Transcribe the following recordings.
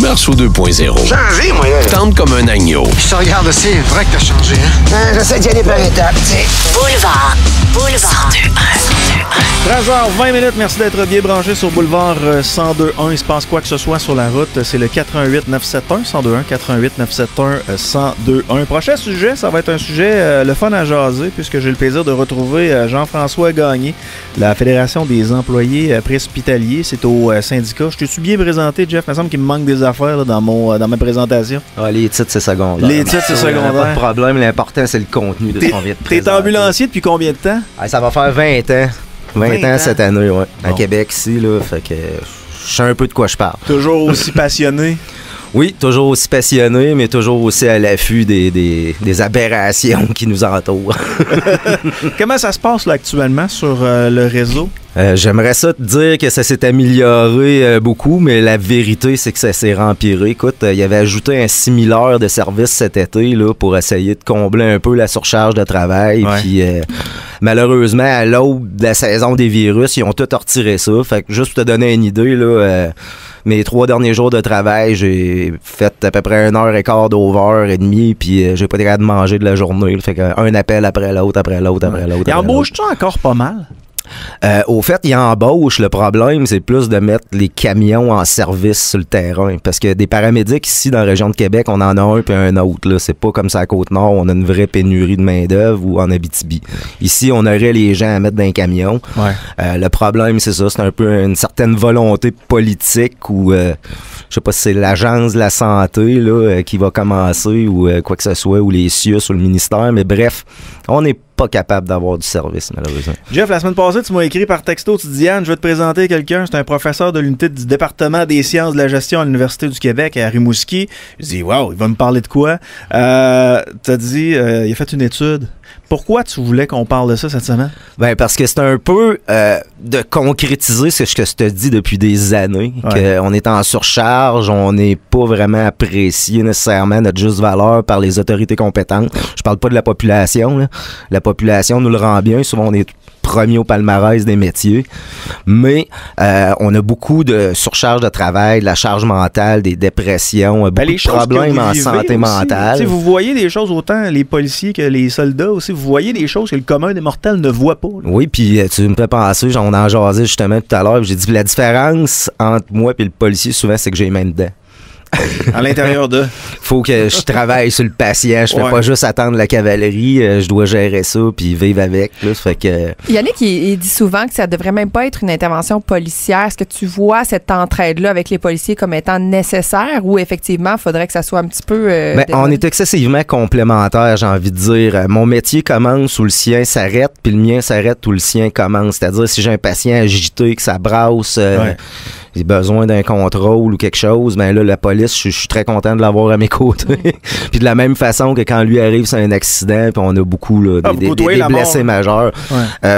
Marceau 2.0. Changé, moi, là. Tente comme un agneau. Je te regarde aussi, c'est vrai que t'as changé, hein? J'essaie d'y aller par étapes, tu sais. Boulevard 102.1. 13h20, merci d'être bien branché sur Boulevard 102.1. Il se passe quoi que ce soit sur la route, c'est le 88 971 1021 88 971 1021. Prochain sujet, ça va être un sujet le fun à jaser, puisque j'ai le plaisir de retrouver Jean-François Gagné, la Fédération des employés préhospitaliers. C'est au syndicat. Je t'ai-tu bien présenté, Jeff? Il me semble qu'il me manque des affaires là, dans ma présentation. Ah, les titres, c'est secondaire. Les titres, c'est secondaire. Pas de problème, l'important, c'est le contenu de ce qu'on vient de présenter. T'es ambulancier depuis combien de temps? Ah, ça va faire 20 ans. 20 ans cette année, ouais. Bon. À Québec, ici, là. Fait que je sais un peu de quoi je parle. Toujours aussi passionné? Oui, toujours aussi passionné, mais toujours aussi à l'affût des aberrations qui nous entourent. Comment ça se passe là, actuellement sur le réseau? J'aimerais ça te dire que ça s'est amélioré beaucoup, mais la vérité, c'est que ça s'est empiré. Écoute, il avait ajouté un 6000 heures de service cet été là, pour essayer de combler un peu la surcharge de travail. Ouais. Puis malheureusement, à l'aube de la saison des virus, ils ont tout retiré ça. Fait que juste pour te donner une idée, là, mes 3 derniers jours de travail, j'ai fait à peu près 1h15 d'over-et-demie, puis j'ai pas été capable de manger de la journée. Fait qu'un appel après l'autre, après l'autre, après l'autre. Et embauches-tu encore pas mal? Au fait, il embauche. Le problème, c'est plus de mettre les camions en service sur le terrain. Parce que des paramédics ici, dans la région de Québec, on en a un puis un autre. Là. C'est pas comme ça à Côte-Nord, on a une vraie pénurie de main-d'œuvre ou en Abitibi. Ici, on aurait les gens à mettre dans un camion. Ouais. Le problème, c'est ça. C'est un peu une certaine volonté politique ou je sais pas si c'est l'Agence de la santé là, qui va commencer ou quoi que ce soit, ou les CIUS ou le ministère. Mais bref, on n'est pas capable d'avoir du service, malheureusement. Jeff, la semaine passée, tu m'as écrit par texto, tu dis, Anne, je vais te présenter quelqu'un, c'est un professeur de l'unité du département des sciences de la gestion à l'Université du Québec à Rimouski. Je dis, wow, il va me parler de quoi? T'as dit, il a fait une étude. Pourquoi tu voulais qu'on parle de ça cette semaine? Ben parce que c'est un peu de concrétiser ce que je te dis depuis des années, qu'on est en surcharge, on n'est pas vraiment apprécié nécessairement notre juste valeur par les autorités compétentes. Je parle pas de la population, là. La population nous le rend bien, souvent on est premier au palmarès des métiers, mais on a beaucoup de surcharge de travail, de la charge mentale, des dépressions, beaucoup de problèmes en santé mentale. T'sais, vous voyez des choses, autant les policiers que les soldats aussi, vous voyez des choses que le commun des mortels ne voit pas. Là. Oui, puis tu me fais penser, on en jasait justement tout à l'heure, j'ai dit la différence entre moi et le policier, souvent, c'est que j'ai les mains dedans. À l'intérieur de... Faut que je travaille sur le patient. Je fais pas juste attendre la cavalerie. Je dois gérer ça puis vivre avec. Là, fait que... Yannick, il dit souvent que ça devrait même pas être une intervention policière. Est-ce que tu vois cette entraide-là avec les policiers comme étant nécessaire ou effectivement, il faudrait que ça soit un petit peu... on est excessivement complémentaires, j'ai envie de dire. Mon métier commence où le sien s'arrête puis le mien s'arrête où le sien commence. C'est-à-dire, si j'ai un patient agité, que ça brasse... j'ai besoin d'un contrôle ou quelque chose, ben là, la police, je suis très content de l'avoir à mes côtés. Puis de la même façon que quand lui arrive, c'est un accident, puis on a beaucoup là, des blessés majeurs.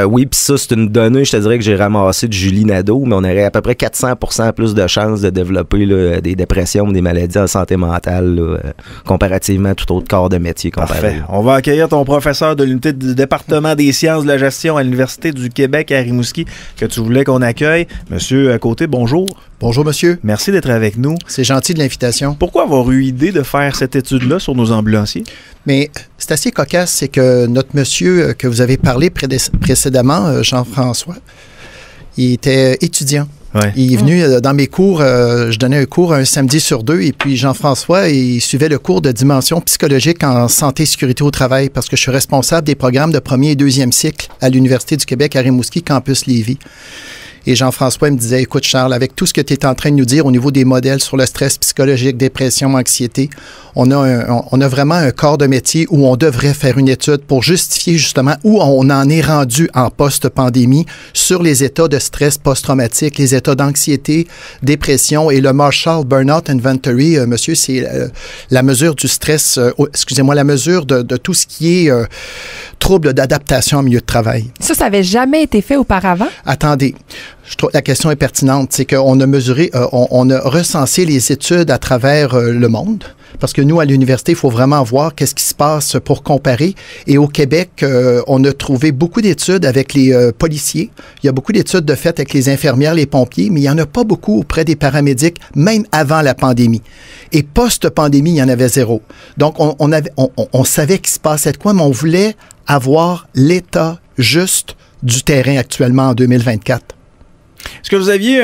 Oui, puis ça, c'est une donnée, je te dirais que j'ai ramassé de Julie Nadeau, mais on aurait à peu près 400% plus de chances de développer là, des dépressions, des maladies en santé mentale, là, comparativement à tout autre corps de métier. Parfait. On va accueillir ton professeur de l'unité du département des sciences de la gestion à l'Université du Québec à Rimouski, que tu voulais qu'on accueille. Monsieur Côté, bonjour. Bonjour, monsieur. Merci d'être avec nous. C'est gentil de l'invitation. Pourquoi avoir eu idée de faire cette étude-là sur nos ambulanciers? Mais c'est assez cocasse, c'est que notre monsieur que vous avez parlé précédemment, Jean-François, il était étudiant. Ouais. Il est venu dans mes cours, je donnais un cours un samedi sur 2, et puis Jean-François, il suivait le cours de dimension psychologique en santé et sécurité au travail, parce que je suis responsable des programmes de premier et deuxième cycle à l'Université du Québec à Rimouski, campus Lévis. Et Jean-François me disait, écoute Charles, avec tout ce que tu es en train de nous dire au niveau des modèles sur le stress psychologique, dépression, anxiété, on a vraiment un corps de métier où on devrait faire une étude pour justifier justement où on en est rendu en post-pandémie sur les états de stress post-traumatique, les états d'anxiété, dépression et le Marshall Burnout Inventory, monsieur, c'est la mesure du stress, la mesure de tout ce qui est trouble d'adaptation en milieu de travail. Ça n'avait jamais été fait auparavant? Attendez. Je trouve la question est pertinente. C'est qu'on a mesuré, on a recensé les études à travers le monde, Parce que nous, à l'université, il faut vraiment voir qu'est-ce qui se passe pour comparer. Et au Québec, on a trouvé beaucoup d'études avec les policiers. Il y a beaucoup d'études de fait avec les infirmières, les pompiers, mais il n'y en a pas beaucoup auprès des paramédics, même avant la pandémie. Et post-pandémie, il y en avait zéro. Donc, on savait qu'il se passait de quoi, mais on voulait avoir l'état juste du terrain actuellement en 2024. Est-ce que vous aviez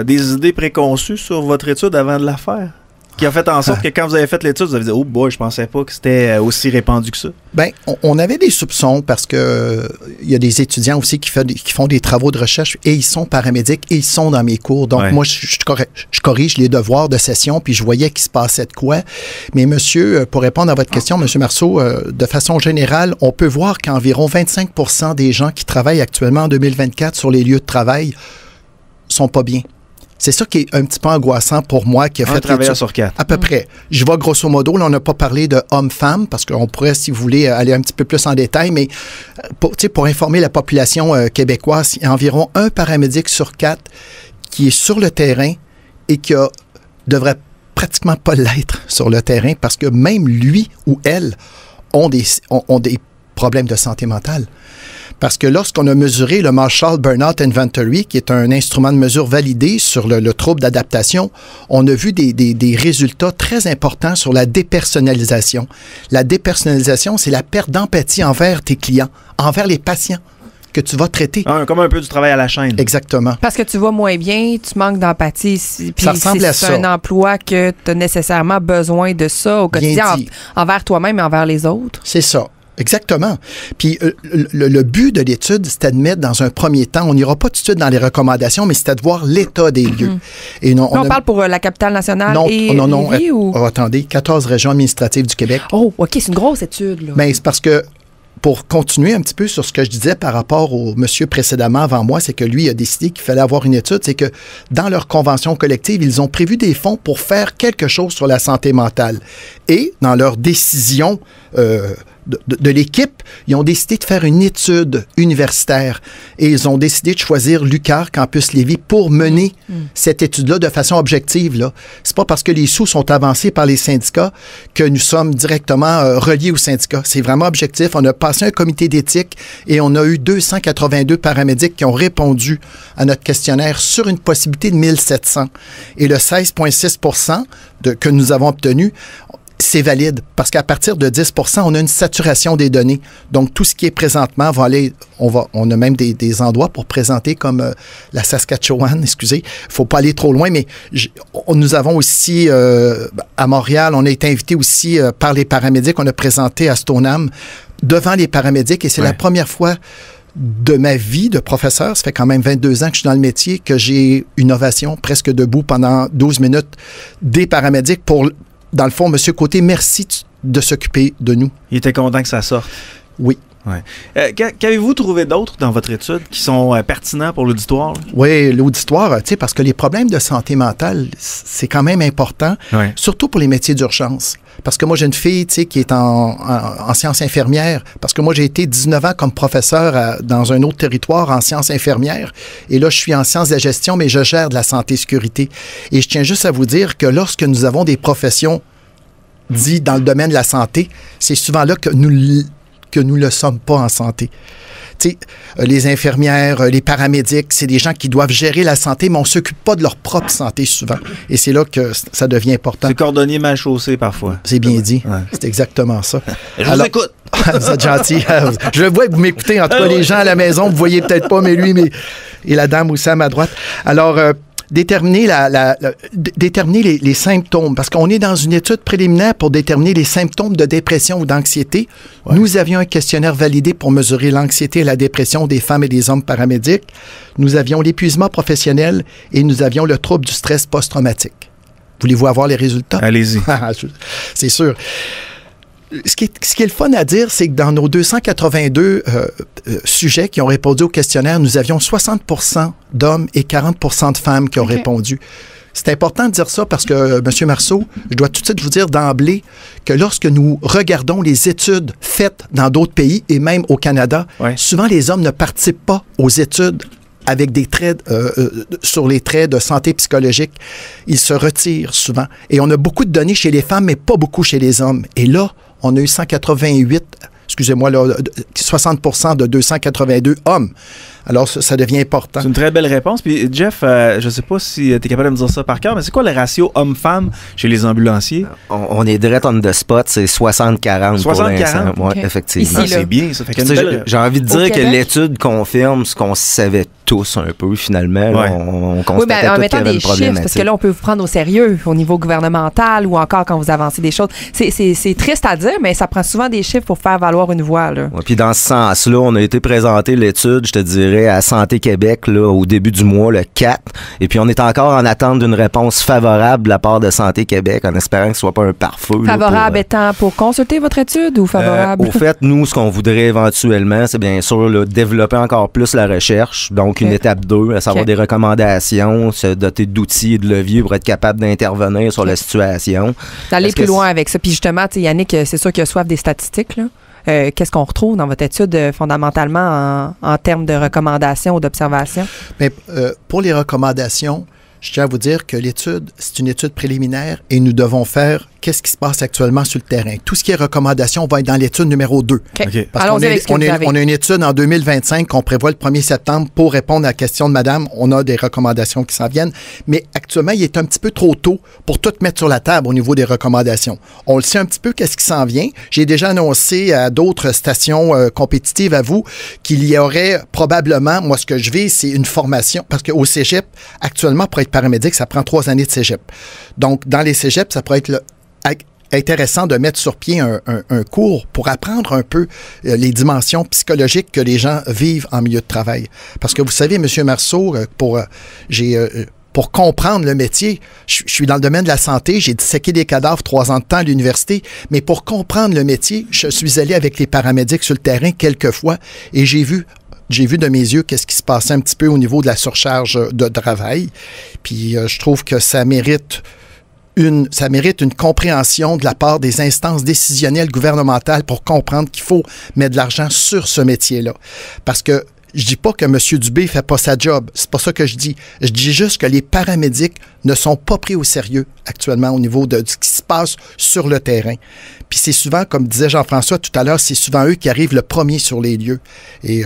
des idées préconçues sur votre étude avant de la faire? Qui a fait en sorte que quand vous avez fait l'étude, vous avez dit « Oh boy, je pensais pas que c'était aussi répandu que ça. » Bien, on avait des soupçons parce que il y a des étudiants aussi qui font des travaux de recherche et ils sont paramédics et ils sont dans mes cours. Donc, moi, je corrige les devoirs de session puis je voyais qu'il se passait de quoi. Mais monsieur, pour répondre à votre question, monsieur Marceau, de façon générale, on peut voir qu'environ 25% des gens qui travaillent actuellement en 2024 sur les lieux de travail sont pas bien. C'est ça qui est un petit peu angoissant pour moi. Qui a fait travailleur sur 4. À peu près. Je vais grosso modo, là, on n'a pas parlé de hommes-femmes, parce qu'on pourrait, si vous voulez, aller un petit peu plus en détail, mais pour informer la population québécoise, il y a environ 1 paramédic sur 4 qui est sur le terrain et qui devrait pratiquement pas l'être sur le terrain, parce que même lui ou elle ont des problèmes de santé mentale. Parce que lorsqu'on a mesuré le Marshall Burnout Inventory, qui est un instrument de mesure validé sur le trouble d'adaptation, on a vu des résultats très importants sur la dépersonnalisation. La dépersonnalisation, c'est la perte d'empathie envers tes clients, envers les patients que tu vas traiter. Comme un peu du travail à la chaîne. Exactement. Parce que tu vas moins bien, tu manques d'empathie. Puis c'est un emploi que tu as nécessairement besoin de ça au quotidien, envers toi-même et envers les autres. C'est ça. Exactement. Puis le but de l'étude, c'était de mettre dans un premier temps, on n'ira pas tout de suite dans les recommandations, mais c'était de voir l'état des lieux. Et on parle pour la capitale nationale et Lévis, ou? Attendez, 14 régions administratives du Québec. Oh, OK, c'est une grosse étude, là. Mais c'est parce que, pour continuer un petit peu sur ce que je disais par rapport au monsieur précédemment avant moi, c'est que lui a décidé qu'il fallait avoir une étude, c'est que dans leur convention collective, ils ont prévu des fonds pour faire quelque chose sur la santé mentale. Et dans leur décision de l'équipe, ils ont décidé de faire une étude universitaire et ils ont décidé de choisir l'UQAR Campus Lévis pour mener cette étude-là de façon objective, là. C'est pas parce que les sous sont avancés par les syndicats que nous sommes directement reliés aux syndicats. C'est vraiment objectif. On a passé un comité d'éthique et on a eu 282 paramédics qui ont répondu à notre questionnaire sur une possibilité de 1700. Et le 16,6% que nous avons obtenu, c'est valide parce qu'à partir de 10%, on a une saturation des données. Donc, tout ce qui est présentement va aller... On a même des endroits pour présenter comme la Saskatchewan, excusez. Il ne faut pas aller trop loin, mais nous avons aussi, à Montréal, on a été invité aussi par les paramédics. On a présenté à Stoneham devant les paramédics et c'est la première fois de ma vie de professeur, ça fait quand même 22 ans que je suis dans le métier, que j'ai une ovation presque debout pendant 12 minutes des paramédics pour... Dans le fond, M. Côté, merci de s'occuper de nous. Il était content que ça sorte. Oui. Ouais. Qu'avez-vous trouvé d'autres dans votre étude qui sont pertinents pour l'auditoire? Oui, l'auditoire, tu sais, parce que les problèmes de santé mentale, c'est quand même important, surtout pour les métiers d'urgence. Parce que moi, j'ai une fille, tu sais, qui est en sciences infirmières, parce que moi, j'ai été 19 ans comme professeur dans un autre territoire en sciences infirmières, et là, je suis en sciences de la gestion, mais je gère de la santé-sécurité. Et je tiens juste à vous dire que lorsque nous avons des professions dites dans le domaine de la santé, c'est souvent là que nous ne le sommes pas en santé. Tu sais, les infirmières, les paramédics, c'est des gens qui doivent gérer la santé, mais on ne s'occupe pas de leur propre santé souvent. Et c'est là que ça devient important. C'est cordonnier mal chaussé parfois. C'est bien dit. Ouais. C'est exactement ça. Je vous écoute. Vous êtes gentil. Je le vois que vous m'écoutez. En tout cas, les gens à la maison, vous ne voyez peut-être pas, mais lui, et la dame aussi à ma droite. Alors, déterminer les symptômes, parce qu'on est dans une étude préliminaire pour déterminer les symptômes de dépression ou d'anxiété. Ouais. Nous avions un questionnaire validé pour mesurer l'anxiété et la dépression des femmes et des hommes paramédics. Nous avions l'épuisement professionnel et nous avions le trouble du stress post-traumatique. Voulez-vous avoir les résultats? Allez-y. C'est sûr. Ce qui est le fun à dire, c'est que dans nos 282 sujets qui ont répondu au questionnaire, nous avions 60% d'hommes et 40% de femmes qui ont répondu. C'est important de dire ça parce que, M. Marceau, je dois tout de suite vous dire d'emblée que lorsque nous regardons les études faites dans d'autres pays et même au Canada, souvent les hommes ne participent pas aux études avec des traits sur les traits de santé psychologique, ils se retirent souvent. Et on a beaucoup de données chez les femmes, mais pas beaucoup chez les hommes. Et là, on a eu 60% de 282 hommes. Alors, ça devient important. C'est une très belle réponse. Puis, Jeff, je ne sais pas si tu es capable de me dire ça par cœur, mais c'est quoi le ratio homme-femme chez les ambulanciers? On est direct on the spot, c'est 60-40 pour l'instant. Ouais, okay. Effectivement. Ici, c'est bien, ça fait J'ai envie de dire que Québec? l'étude confirme ce qu'on savait tous un peu, finalement. Ouais. On constatait en tout mettant qu'il y avait des une chiffres, problématique. parce que là, on peut vous prendre au sérieux au niveau gouvernemental ou encore quand vous avancez des choses. C'est triste à dire, mais ça prend souvent des chiffres pour faire valoir une voix. Là. Ouais, puis dans ce sens-là, on a été présenté l'étude, je te dirais, à Santé Québec là, au début du mois, le 4. Et puis on est encore en attente d'une réponse favorable de la part de Santé Québec, en espérant que ce soit pas un pare-feu. Favorable étant pour consulter votre étude ou favorable? Au fait, nous, ce qu'on voudrait éventuellement, c'est bien sûr là, développer encore plus la recherche. Donc, une étape 2, à savoir des recommandations, se doter d'outils et de leviers pour être capable d'intervenir sur la situation. D'aller plus loin avec ça. Puis justement, Yannick, c'est sûr qu'il a soif des statistiques, là. Qu'est-ce qu'on retrouve dans votre étude fondamentalement en termes de recommandations ou d'observations? Mais, pour les recommandations, je tiens à vous dire que l'étude, c'est une étude préliminaire et nous devons faire qu'est-ce qui se passe actuellement sur le terrain. Tout ce qui est recommandations va être dans l'étude numéro 2. Okay. Parce qu'on a une étude en 2025 qu'on prévoit le 1er septembre pour répondre à la question de madame. On a des recommandations qui s'en viennent. Mais actuellement, il est un petit peu trop tôt pour tout mettre sur la table au niveau des recommandations. On le sait un petit peu qu'est-ce qui s'en vient. J'ai déjà annoncé à d'autres stations compétitives à vous qu'il y aurait probablement, moi ce que je vais, c'est une formation. Parce qu'au cégep, actuellement, pour être paramédic, ça prend 3 années de cégep. Donc, dans les cégeps, ça pourrait être intéressant de mettre sur pied un cours pour apprendre un peu les dimensions psychologiques que les gens vivent en milieu de travail. Parce que vous savez, M. Marceau, pour comprendre le métier, je suis dans le domaine de la santé, j'ai disséqué des cadavres 3 ans de temps à l'université, mais pour comprendre le métier, je suis allé avec les paramédics sur le terrain quelques fois et j'ai vu de mes yeux qu'est-ce qui se passait un petit peu au niveau de la surcharge de travail. Puis je trouve que ça mérite une compréhension de la part des instances décisionnelles gouvernementales pour comprendre qu'il faut mettre de l'argent sur ce métier-là. Parce que je dis pas que M. Dubé fait pas sa job. C'est pas ça que je dis. Je dis juste que les paramédics ne sont pas pris au sérieux actuellement au niveau de ce qui se passe sur le terrain. Puis c'est souvent, comme disait Jean-François tout à l'heure, c'est souvent eux qui arrivent le premier sur les lieux. Et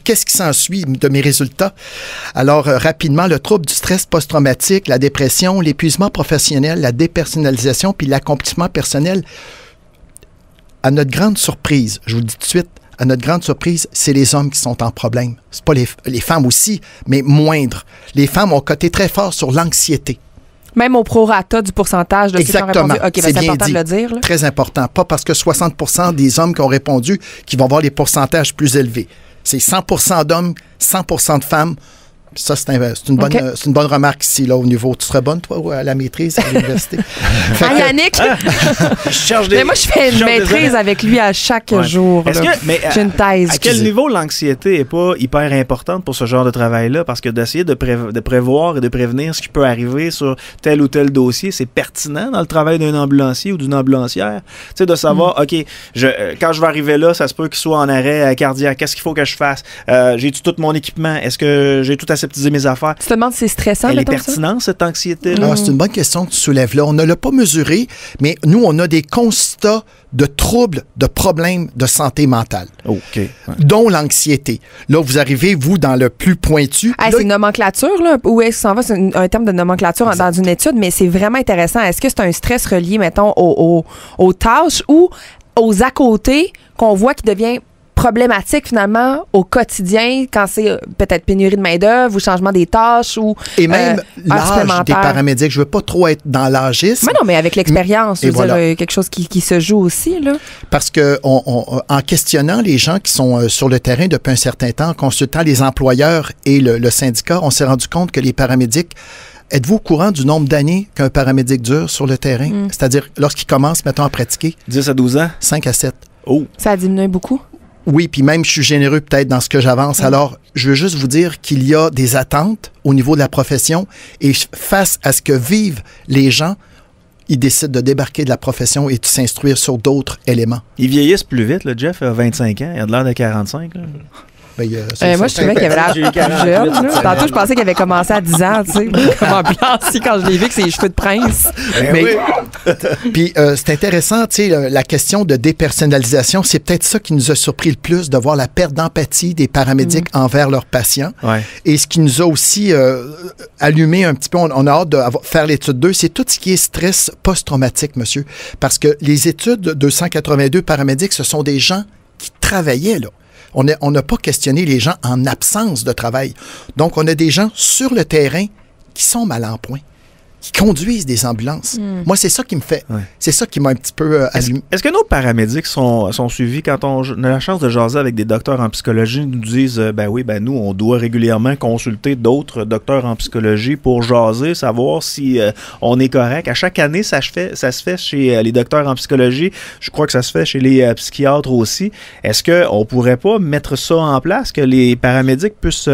qu'est-ce qui s'ensuit de mes résultats? Alors, rapidement, le trouble du stress post-traumatique, la dépression, l'épuisement professionnel, la dépersonnalisation, puis l'accomplissement personnel. À notre grande surprise, je vous le dis tout de suite, à notre grande surprise, c'est les hommes qui sont en problème. C'est pas les femmes aussi, mais moindres. Les femmes ont coté très fort sur l'anxiété. Même au prorata du pourcentage de ceux qui ont répondu. OK, c'est important de le dire. Là. Très important. Pas parce que 60% des hommes qui ont répondu qui vont avoir les pourcentages plus élevés. C'est 100% d'hommes, 100% de femmes. Ça, c'est une bonne remarque ici, là, au niveau. Tu serais bonne, toi, à la maîtrise à l'université? Yannick! Mais moi, je fais une maîtrise avec lui à chaque jour. J'ai une thèse. À quel niveau l'anxiété n'est pas hyper importante pour ce genre de travail-là? Parce que d'essayer de prévoir et de prévenir ce qui peut arriver sur tel ou tel dossier, c'est pertinent dans le travail d'un ambulancier ou d'une ambulancière. Tu sais, de savoir, OK, quand je vais arriver là, ça se peut qu'il soit en arrêt cardiaque. Qu'est-ce qu'il faut que je fasse? J'ai-tu tout mon équipement? Est-ce que j'ai tout aseptisé mes affaires? Tu te demandes si c'est stressant, elle est pertinente, cette anxiété-là? Ah, c'est une bonne question que tu soulèves là. On ne l'a pas mesuré, mais nous, on a des constats de troubles, de problèmes de santé mentale, dont l'anxiété. Là, vous arrivez, vous, dans le plus pointu. C'est une nomenclature, là? Où est-ce que ça en va? C'est un terme de nomenclature dans une étude, mais c'est vraiment intéressant. Est-ce que c'est un stress relié, mettons, aux tâches ou aux à côté qu'on voit qui devient problématique finalement au quotidien quand c'est peut-être pénurie de main-d'œuvre ou changement des tâches ou et même l'âge des paramédics. Je veux pas trop être dans l'âgisme. Mais non, mais avec l'expérience, je veux dire, quelque chose qui se joue aussi, là. Parce que en questionnant les gens qui sont sur le terrain depuis un certain temps, en consultant les employeurs et le syndicat, on s'est rendu compte que les paramédics, êtes-vous au courant du nombre d'années qu'un paramédic dure sur le terrain? C'est-à-dire lorsqu'il commence, mettons, à pratiquer? 10 à 12 ans? 5 à 7. Oh! Ça a diminué beaucoup? Oui, puis même je suis généreux peut-être dans ce que j'avance. Alors, je veux juste vous dire qu'il y a des attentes au niveau de la profession et face à ce que vivent les gens, ils décident de débarquer de la profession et de s'instruire sur d'autres éléments. Ils vieillissent plus vite, le Jeff a 25 ans, il a de l'air de 45. Là. Moi, je trouvais qu'il avait l'air plus jeune. Là. Tantôt, je pensais qu'il avait commencé à 10 ans, tu sais, comme ambulancier quand je l'ai vu, que c'est les cheveux de prince. Puis, c'est intéressant, tu sais, la question de dépersonnalisation, c'est peut-être ça qui nous a surpris le plus, de voir la perte d'empathie des paramédics envers leurs patients. Ouais. Et ce qui nous a aussi allumé un petit peu, on a hâte de faire l'étude 2, c'est tout ce qui est stress post-traumatique, monsieur. Parce que les études de 282 paramédics, ce sont des gens qui travaillaient, là. On n'a pas questionné les gens en absence de travail. Donc, on a des gens sur le terrain qui sont mal en point, qui conduisent des ambulances. Moi, c'est ça qui me fait. Ouais. C'est ça qui m'a un petit peu allumé. Est-ce que nos paramédics sont suivis quand on a la chance de jaser avec des docteurs en psychologie, ils nous disent nous, on doit régulièrement consulter d'autres docteurs en psychologie pour jaser, savoir si on est correct. À chaque année, ça se fait chez les docteurs en psychologie. Je crois que ça se fait chez les psychiatres aussi. Est-ce qu'on pourrait pas mettre ça en place, que les paramédics puissent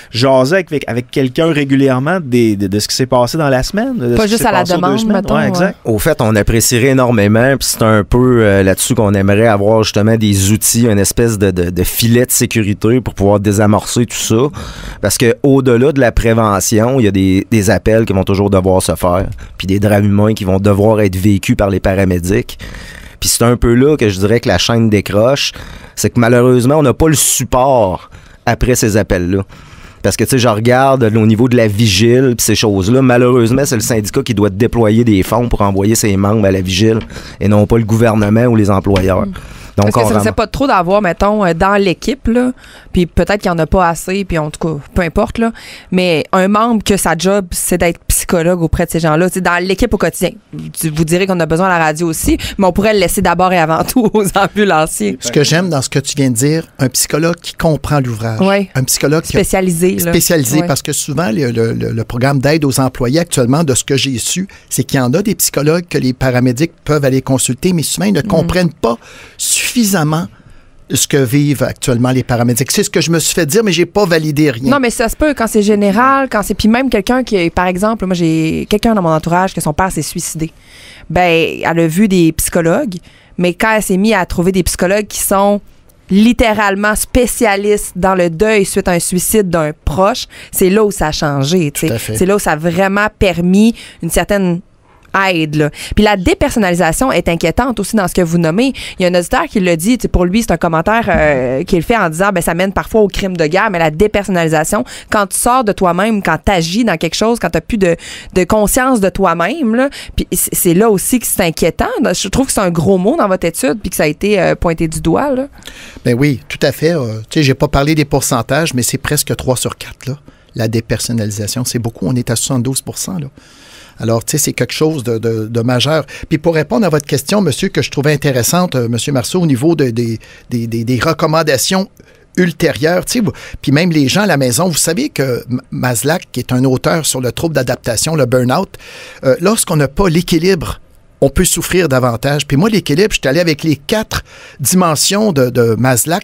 jaser avec quelqu'un régulièrement de ce qui s'est passé dans la semaine? Pas juste à la demande, mettons. Ouais, exact. Au fait, on apprécierait énormément, puis c'est un peu là-dessus qu'on aimerait avoir justement des outils, une espèce de filet de sécurité pour pouvoir désamorcer tout ça. Parce que au-delà de la prévention, il y a des appels qui vont toujours devoir se faire, puis des drames humains qui vont devoir être vécus par les paramédics. Puis c'est un peu là que je dirais que la chaîne décroche, c'est que malheureusement, on n'a pas le support après ces appels-là. Parce que, tu sais, je regarde au niveau de la vigile pis ces choses-là, malheureusement, c'est le syndicat qui doit déployer des fonds pour envoyer ses membres à la vigile et non pas le gouvernement ou les employeurs. Donc, est-ce que ça ne serait pas trop d'avoir, mettons, dans l'équipe, là, puis peut-être qu'il n'y en a pas assez, puis en tout cas, peu importe, là, mais un membre que sa job, c'est d'être psychologue auprès de ces gens-là, c'est dans l'équipe au quotidien. Vous direz qu'on a besoin à la radio aussi, mais on pourrait le laisser d'abord et avant tout aux ambulanciers. Ce que j'aime dans ce que tu viens de dire, un psychologue qui comprend l'ouvrage. Oui. Un psychologue spécialisé. Spécialisé, parce que souvent, le programme d'aide aux employés actuellement, de ce que j'ai su, c'est qu'il y en a des psychologues que les paramédics peuvent aller consulter, mais souvent, ils ne comprennent pas suffisamment ce que vivent actuellement les paramédics. C'est ce que je me suis fait dire, mais j'ai pas validé rien. Non, mais ça se peut quand c'est général, quand c'est... Puis même quelqu'un qui, par exemple, moi, j'ai quelqu'un dans mon entourage que son père s'est suicidé. Ben, elle a vu des psychologues, mais quand elle s'est mise à trouver des psychologues qui sont littéralement spécialistes dans le deuil suite à un suicide d'un proche, c'est là où ça a changé. C'est là où ça a vraiment permis une certaine aide. Là. Puis la dépersonnalisation est inquiétante aussi dans ce que vous nommez. Il y a un auditeur qui l'a dit, pour lui, c'est un commentaire qu'il fait en disant, ça mène parfois au crime de guerre, mais la dépersonnalisation, quand tu sors de toi-même, quand tu agis dans quelque chose, quand tu n'as plus de conscience de toi-même, là, puis c'est là aussi que c'est inquiétant. Je trouve que c'est un gros mot dans votre étude, puis que ça a été pointé du doigt. Là. Ben oui, tout à fait. J'ai pas parlé des pourcentages, mais c'est presque 3 sur 4, là. La dépersonnalisation, c'est beaucoup. On est à 72 %, là. Alors, tu sais, c'est quelque chose de majeur. Puis pour répondre à votre question, monsieur, que je trouvais intéressante, monsieur Marceau, au niveau des recommandations ultérieures, tu sais, puis même les gens à la maison, vous savez que Maslach, qui est un auteur sur le trouble d'adaptation, le burn-out, lorsqu'on n'a pas l'équilibre, on peut souffrir davantage. Puis moi, l'équilibre, je suis allé avec les 4 dimensions de Maslach,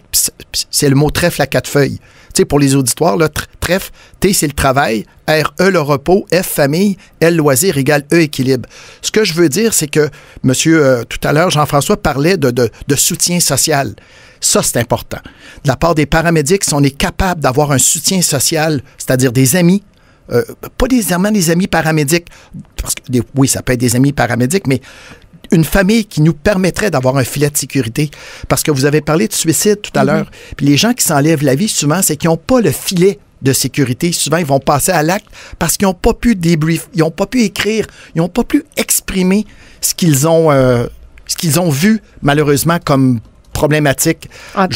c'est le mot trèfle à 4 feuilles. Tu sais, pour les auditoires, là, trèfle, T, c'est le travail, R, E, le repos, F, famille, L, loisir, égale E, équilibre. Ce que je veux dire, c'est que, monsieur, tout à l'heure, Jean-François parlait de soutien social. Ça, c'est important. De la part des paramédics, si on est capable d'avoir un soutien social, c'est-à-dire des amis, pas nécessairement des amis paramédics, parce que oui, ça peut être des amis paramédics, mais une famille qui nous permettrait d'avoir un filet de sécurité. Parce que vous avez parlé de suicide tout à l'heure. Puis les gens qui s'enlèvent la vie, souvent, c'est qu'ils n'ont pas le filet de sécurité. Souvent, ils vont passer à l'acte parce qu'ils n'ont pas pu débrief, ils n'ont pas pu écrire, ils n'ont pas pu exprimer ce qu'ils ont vu, malheureusement, comme problématique.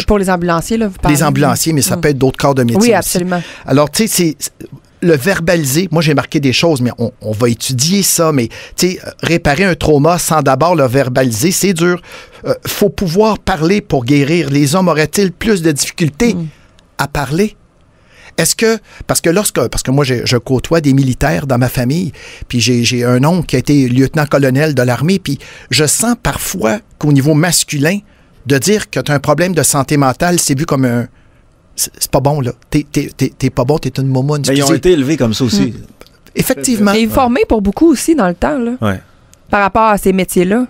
Pour les ambulanciers, là, vous parlez. Les ambulanciers, mais ça peut être d'autres corps de métier Oui, absolument. Aussi. Alors, tu sais, c'est le verbaliser, moi j'ai marqué des choses, mais on va étudier ça, mais tu sais, réparer un trauma sans d'abord le verbaliser, c'est dur. Faut pouvoir parler pour guérir. Les hommes auraient-ils plus de difficultés à parler? Est-ce que, parce que moi je côtoie des militaires dans ma famille, puis j'ai un oncle qui a été lieutenant-colonel de l'armée, puis je sens parfois qu'au niveau masculin, de dire que tu as un problème de santé mentale, c'est vu comme un... C'est pas bon, là. T'es pas bon, t'es une momoune. Ils ont été élevés comme ça aussi. Effectivement. Et formés pour beaucoup aussi dans le temps, là. Ouais. Par rapport à ces métiers-là.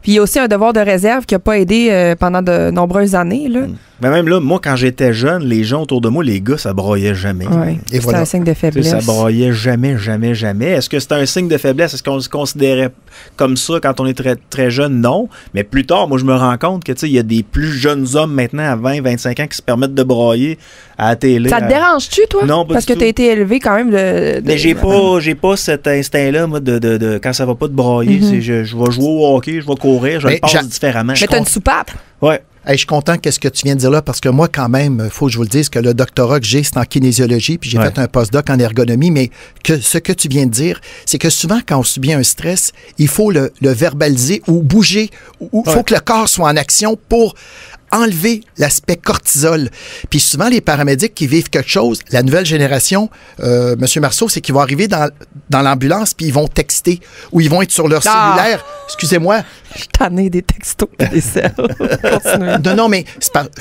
Puis il y a aussi un devoir de réserve qui n'a pas aidé pendant de nombreuses années, là. Mais même là, moi, quand j'étais jeune, les gens autour de moi, les gars, ça broyait jamais. Ouais. Et C'est un signe de faiblesse. Ça broyait jamais, jamais, jamais. Est-ce que c'est un signe de faiblesse? Est-ce qu'on se considérait comme ça quand on est très, très jeune? Non. Mais plus tard, moi, je me rends compte que, il y a des plus jeunes hommes maintenant à 20, 25 ans qui se permettent de broyer à la télé. Ça te dérange-tu, toi? Non, pas Parce du que tu as été élevé quand même de... Mais j'ai pas cet instinct-là, moi, de quand ça va pas de broyer. C'est je vais jouer au hockey, je vais courir, je le passe différemment. Mais t'as une soupape. Ouais. Hey, je suis content qu'est-ce que tu viens de dire là, parce que moi, quand même, il faut que je vous le dise, que le doctorat que j'ai, c'est en kinésiologie, puis j'ai fait un postdoc en ergonomie, mais ce que tu viens de dire, c'est que souvent, quand on subit un stress, il faut le verbaliser ou bouger, ou il faut que le corps soit en action pour enlever l'aspect cortisol. Puis souvent, les paramédics qui vivent quelque chose, la nouvelle génération, M. Marceau, c'est qu'ils vont arriver dans l'ambulance puis ils vont texter ou ils vont être sur leur cellulaire. Excusez-moi. Je suis tanné des textos et des selles. Non, mais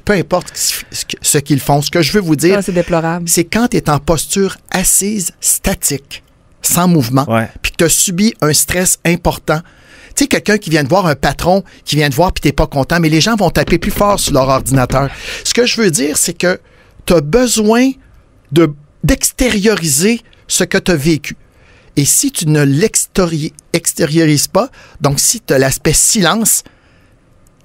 peu importe ce qu'ils font. Ce que je veux vous dire, c'est déplorable. C'est quand tu es en posture assise, statique, sans mouvement, puis que tu as subi un stress important. Tu sais, quelqu'un qui vient de voir un patron, qui vient de voir puis t'es pas content, mais les gens vont taper plus fort sur leur ordinateur. Ce que je veux dire, c'est que tu as besoin d'extérioriser ce que tu as vécu. Et si tu ne l'extériorises pas, donc si tu as l'aspect silence,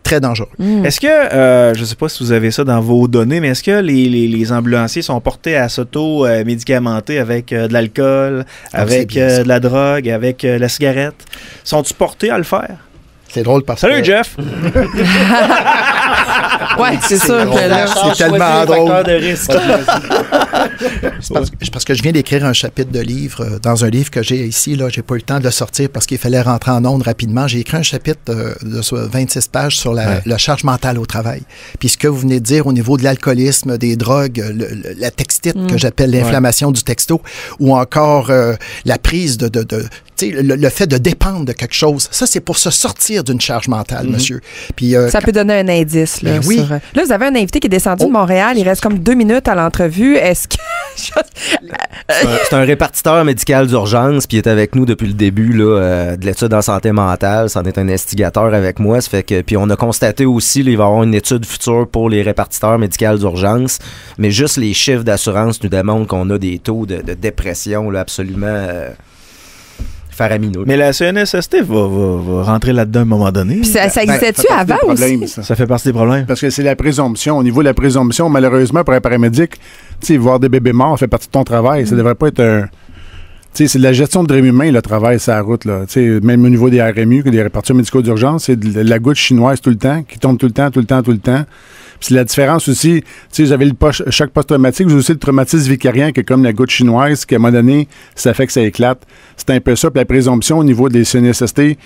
très dangereux. Est-ce que, je ne sais pas si vous avez ça dans vos données, mais est-ce que les ambulanciers sont portés à s'auto-médicamenter avec de l'alcool, avec de la drogue, avec la cigarette? Sont-ils portés à le faire? C'est drôle parce Salut, Jeff! Ouais, c'est sûr que là... C'est tellement drôle. De risque. C'est parce que je viens d'écrire un chapitre de livre, dans un livre que j'ai ici, là, j'ai pas eu le temps de le sortir parce qu'il fallait rentrer en ondes rapidement. J'ai écrit un chapitre de 26 pages sur la charge mentale au travail. Puis ce que vous venez de dire au niveau de l'alcoolisme, des drogues, la textite que j'appelle l'inflammation du texto, ou encore la prise le fait de dépendre de quelque chose, ça, c'est pour se sortir d'une charge mentale, monsieur. Puis, ça peut donner un indice. Là, oui. Là, vous avez un invité qui est descendu de Montréal. Il reste comme 2 minutes à l'entrevue. Est-ce que... C'est un répartiteur médical d'urgence, puis il est avec nous depuis le début là, de l'étude en santé mentale. C'en est un instigateur avec moi. Ça fait que, puis on a constaté aussi qu'il va y avoir une étude future pour les répartiteurs médicaux d'urgence, mais juste les chiffres d'assurance nous démontrent qu'on a des taux de dépression là, absolument... faramineux. Mais la CNSST va rentrer là-dedans à un moment donné. Puis ça existait-tu avant aussi? Ça fait partie des problèmes. Parce que c'est la présomption. Au niveau de la présomption, malheureusement, pour un paramédic, voir des bébés morts fait partie de ton travail. Ça devrait pas être un... c'est de la gestion de dream humain, le travail, c'est la route. Là. Même au niveau des RMU, des répartiteurs médicaux d'urgence, c'est de la goutte chinoise tout le temps, qui tombe tout le temps. Puis la différence aussi, vous avez le choc post-traumatique, vous avez aussi le traumatisme vicarien qui est comme la goutte chinoise, qui à un moment donné, ça fait que ça éclate. C'est un peu ça. Puis la présomption au niveau des CNSST,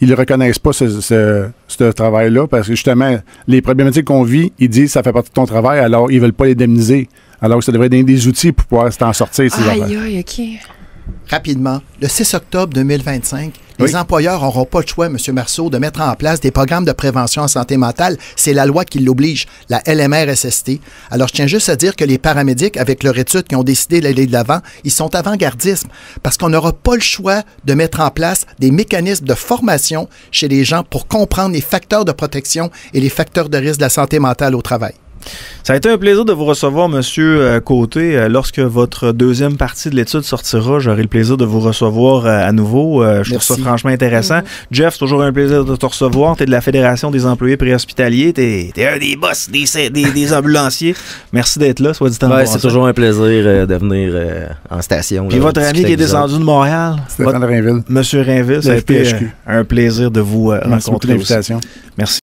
ils ne reconnaissent pas ce travail-là parce que justement, les problématiques qu'on vit, ils disent que ça fait partie de ton travail, alors ils ne veulent pas l'indemniser. Alors que ça devrait être des outils pour pouvoir s'en sortir. Aïe, OK. Rapidement, le 6 octobre 2025, les employeurs n'auront pas le choix, M. Marceau, de mettre en place des programmes de prévention en santé mentale. C'est la loi qui l'oblige, la LMR-SST. Alors, je tiens juste à dire que les paramédics, avec leur étude qui ont décidé d'aller de l'avant, ils sont avant-gardistes parce qu'on n'aura pas le choix de mettre en place des mécanismes de formation chez les gens pour comprendre les facteurs de protection et les facteurs de risque de la santé mentale au travail. Ça a été un plaisir de vous recevoir, Monsieur Côté. Lorsque votre deuxième partie de l'étude sortira, j'aurai le plaisir de vous recevoir à nouveau. Je trouve ça franchement intéressant. Jeff, c'est toujours un plaisir de te recevoir. Tu es de la Fédération des employés préhospitaliers. Tu es un des boss des ambulanciers. Merci d'être là, soit dit en passant. C'est toujours un plaisir de venir en station. Puis votre ami qui est descendu de Montréal, Stéphane Rainville. Monsieur Rainville, ça a été un plaisir de vous rencontrer aussi. Merci.